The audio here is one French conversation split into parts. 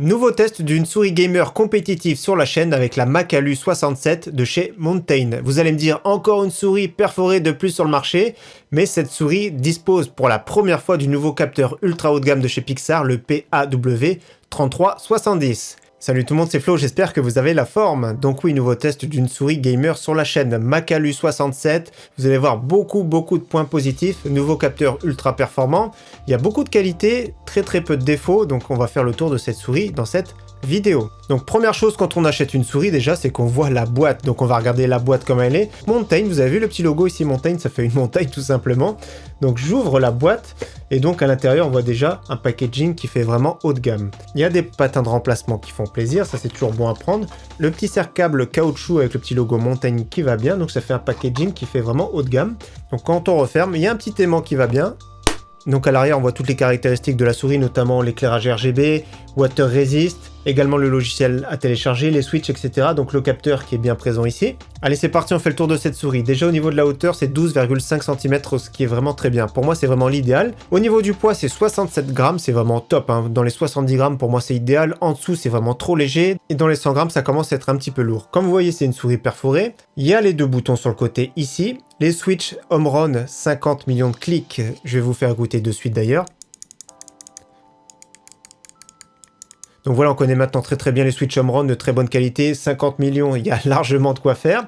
Nouveau test d'une souris gamer compétitive sur la chaîne avec la Makalu 67 de chez Mountain. Vous allez me dire encore une souris perforée de plus sur le marché, mais cette souris dispose pour la première fois du nouveau capteur ultra haut de gamme de chez Pixar, le PAW3370. Salut tout le monde, c'est Flo, j'espère que vous avez la forme. Donc oui, nouveau test d'une souris gamer sur la chaîne Makalu 67. Vous allez voir beaucoup de points positifs. Nouveau capteur ultra performant. Il y a beaucoup de qualités, très peu de défauts. Donc on va faire le tour de cette souris dans cette vidéo. Donc première chose quand on achète une souris déjà, c'est qu'on voit la boîte. Donc on va regarder la boîte comme elle est. Mountain, vous avez vu le petit logo ici Mountain, ça fait une montagne tout simplement. Donc j'ouvre la boîte et donc à l'intérieur on voit déjà un packaging qui fait vraiment haut de gamme. Il y a des patins de remplacement qui font plaisir, ça c'est toujours bon à prendre. Le petit serre-câble caoutchouc avec le petit logo Mountain qui va bien, donc ça fait un packaging qui fait vraiment haut de gamme. Donc quand on referme, il y a un petit aimant qui va bien. Donc à l'arrière on voit toutes les caractéristiques de la souris, notamment l'éclairage RGB, Water Resist, également le logiciel à télécharger, les switches, etc. Donc le capteur qui est bien présent ici. Allez c'est parti, on fait le tour de cette souris. Déjà au niveau de la hauteur c'est 12,5 cm, ce qui est vraiment très bien. Pour moi c'est vraiment l'idéal. Au niveau du poids c'est 67 grammes, c'est vraiment top. Dans les 70 grammes pour moi c'est idéal. En dessous c'est vraiment trop léger. Et dans les 100 grammes ça commence à être un petit peu lourd. Comme vous voyez c'est une souris perforée. Il y a les deux boutons sur le côté ici. Les switches Home Run, 50 millions de clics. Je vais vous faire goûter de suite d'ailleurs. Donc voilà, on connaît maintenant très bien les switch Home Run de très bonne qualité, 50 millions, il y a largement de quoi faire.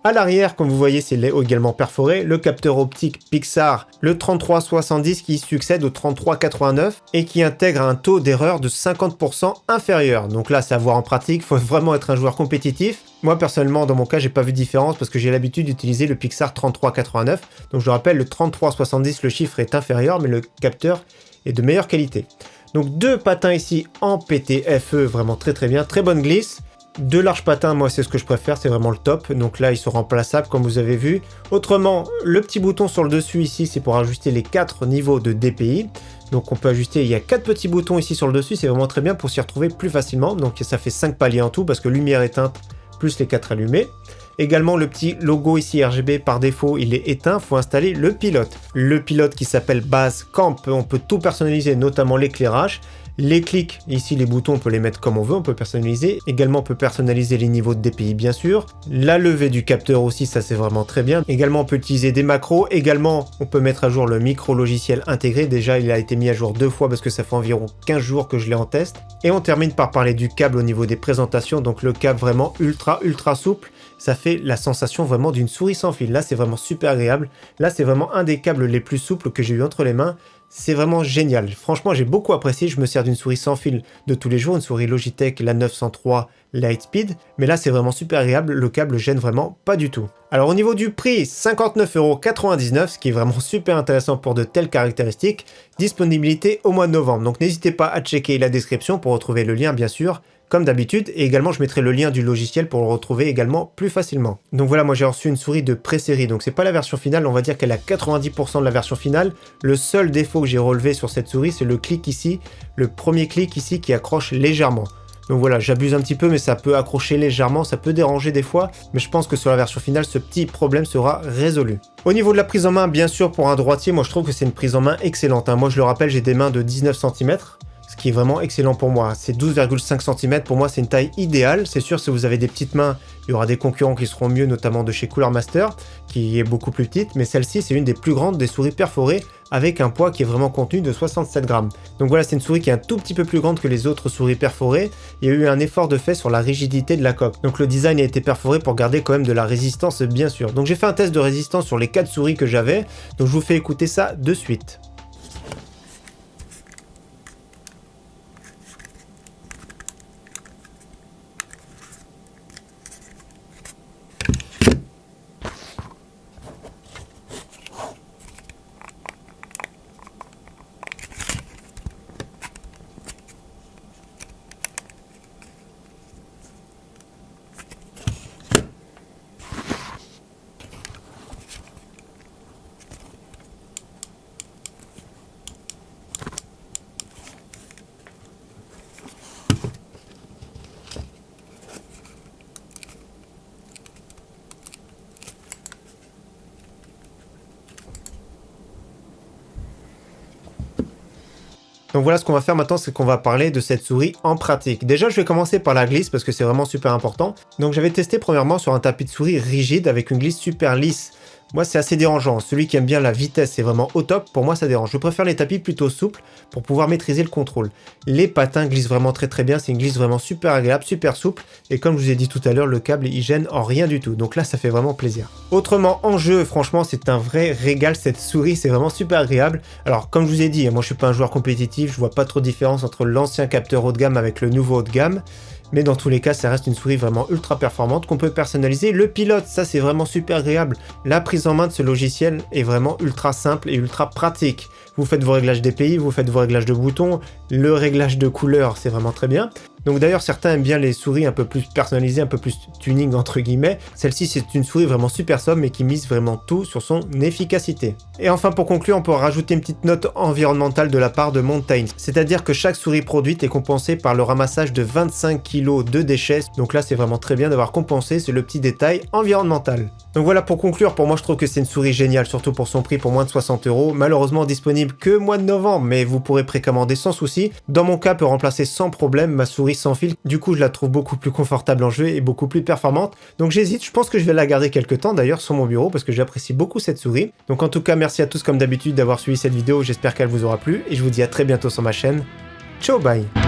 À l'arrière, comme vous voyez, c'est également perforé, le capteur optique Pixar, le 3370 qui succède au 3389 et qui intègre un taux d'erreur de 50% inférieur. Donc là, c'est à voir en pratique, il faut vraiment être un joueur compétitif. Moi, personnellement, dans mon cas, j'ai pas vu de différence parce que j'ai l'habitude d'utiliser le Pixar 3389. Donc je le rappelle, le 3370, le chiffre est inférieur, mais le capteur est de meilleure qualité. Donc deux patins ici en PTFE, vraiment très bien, très bonne glisse. Deux larges patins, moi c'est ce que je préfère, c'est vraiment le top. Donc là ils sont remplaçables comme vous avez vu. Autrement, le petit bouton sur le dessus ici, c'est pour ajuster les 4 niveaux de DPI. Donc on peut ajuster, il y a 4 petits boutons ici sur le dessus, c'est vraiment très bien pour s'y retrouver plus facilement. Donc ça fait 5 paliers en tout parce que lumière éteinte plus les 4 allumés. Également le petit logo ici RGB par défaut il est éteint, faut installer le pilote. Le pilote qui s'appelle Base Camp, on peut tout personnaliser, notamment l'éclairage. Les clics, ici les boutons on peut les mettre comme on veut, on peut personnaliser. Également on peut personnaliser les niveaux de DPI bien sûr. La levée du capteur aussi, ça c'est vraiment très bien. Également on peut utiliser des macros. Également on peut mettre à jour le micro logiciel intégré. Déjà il a été mis à jour 2 fois parce que ça fait environ 15 jours que je l'ai en test. Et on termine par parler du câble au niveau des présentations. Donc le câble vraiment ultra souple. Ça fait la sensation vraiment d'une souris sans fil. Là c'est vraiment super agréable. Là c'est vraiment un des câbles les plus souples que j'ai eu entre les mains. C'est vraiment génial. Franchement, j'ai beaucoup apprécié. Je me sers d'une souris sans fil de tous les jours, une souris Logitech, la 903 Lightspeed. Mais là, c'est vraiment super agréable. Le câble gêne vraiment pas du tout. Alors, au niveau du prix, 59,99 €, ce qui est vraiment super intéressant pour de telles caractéristiques. Disponibilité au mois de novembre. Donc, n'hésitez pas à checker la description pour retrouver le lien, bien sûr, comme d'habitude. Et également, je mettrai le lien du logiciel pour le retrouver également plus facilement. Donc voilà, moi j'ai reçu une souris de pré-série. Donc c'est pas la version finale, on va dire qu'elle a 90% de la version finale. Le seul défaut que j'ai relevé sur cette souris, c'est le clic ici. Le premier clic ici qui accroche légèrement. Donc voilà, j'abuse un petit peu, mais ça peut accrocher légèrement, ça peut déranger des fois. Mais je pense que sur la version finale, ce petit problème sera résolu. Au niveau de la prise en main, bien sûr, pour un droitier, moi je trouve que c'est une prise en main excellente. Moi je le rappelle, j'ai des mains de 19 cm. Ce qui est vraiment excellent pour moi. C'est 12,5 cm, pour moi c'est une taille idéale. C'est sûr si vous avez des petites mains, il y aura des concurrents qui seront mieux, notamment de chez Cooler Master, qui est beaucoup plus petite, mais celle-ci c'est une des plus grandes des souris perforées, avec un poids qui est vraiment contenu de 67 grammes. Donc voilà, c'est une souris qui est un tout petit peu plus grande que les autres souris perforées. Il y a eu un effort de fait sur la rigidité de la coque. Donc le design a été perforé pour garder quand même de la résistance bien sûr. Donc j'ai fait un test de résistance sur les 4 souris que j'avais, donc je vous fais écouter ça de suite. Donc voilà, ce qu'on va faire maintenant, c'est qu'on va parler de cette souris en pratique. Déjà, je vais commencer par la glisse parce que c'est vraiment super important. Donc j'avais testé premièrement sur un tapis de souris rigide avec une glisse super lisse. Moi, c'est assez dérangeant. Celui qui aime bien la vitesse, c'est vraiment au top. Pour moi, ça dérange. Je préfère les tapis plutôt souples pour pouvoir maîtriser le contrôle. Les patins glissent vraiment très très bien. C'est une glisse vraiment super agréable, super souple. Et comme je vous ai dit tout à l'heure, le câble, il gêne en rien du tout. Donc là, ça fait vraiment plaisir. Autrement, en jeu, franchement, c'est un vrai régal. Cette souris, c'est vraiment super agréable. Alors, comme je vous ai dit, moi, je suis pas un joueur compétitif. Je vois pas trop de différence entre l'ancien capteur haut de gamme avec le nouveau haut de gamme. Mais dans tous les cas, ça reste une souris vraiment ultra performante qu'on peut personnaliser. Le pilote, ça c'est vraiment super agréable. La prise en main de ce logiciel est vraiment ultra simple et ultra pratique. Vous faites vos réglages DPI, vous faites vos réglages de boutons, le réglage de couleur, c'est vraiment très bien. Donc d'ailleurs, certains aiment bien les souris un peu plus personnalisées, un peu plus tuning entre guillemets. Celle-ci, c'est une souris vraiment super sobre, mais qui mise vraiment tout sur son efficacité. Et enfin, pour conclure, on peut rajouter une petite note environnementale de la part de Mountain. C'est-à-dire que chaque souris produite est compensée par le ramassage de 25 kg de déchets. Donc là, c'est vraiment très bien d'avoir compensé, c'est le petit détail environnemental. Donc voilà, pour conclure, pour moi, je trouve que c'est une souris géniale, surtout pour son prix, pour moins de 60 €. Malheureusement, disponible que mois de novembre, mais vous pourrez précommander sans souci. Dans mon cas, peut remplacer sans problème ma souris sans fil. Du coup, je la trouve beaucoup plus confortable en jeu et beaucoup plus performante. Donc j'hésite, je pense que je vais la garder quelques temps d'ailleurs sur mon bureau parce que j'apprécie beaucoup cette souris. Donc en tout cas, merci à tous comme d'habitude d'avoir suivi cette vidéo. J'espère qu'elle vous aura plu et je vous dis à très bientôt sur ma chaîne. Ciao, bye!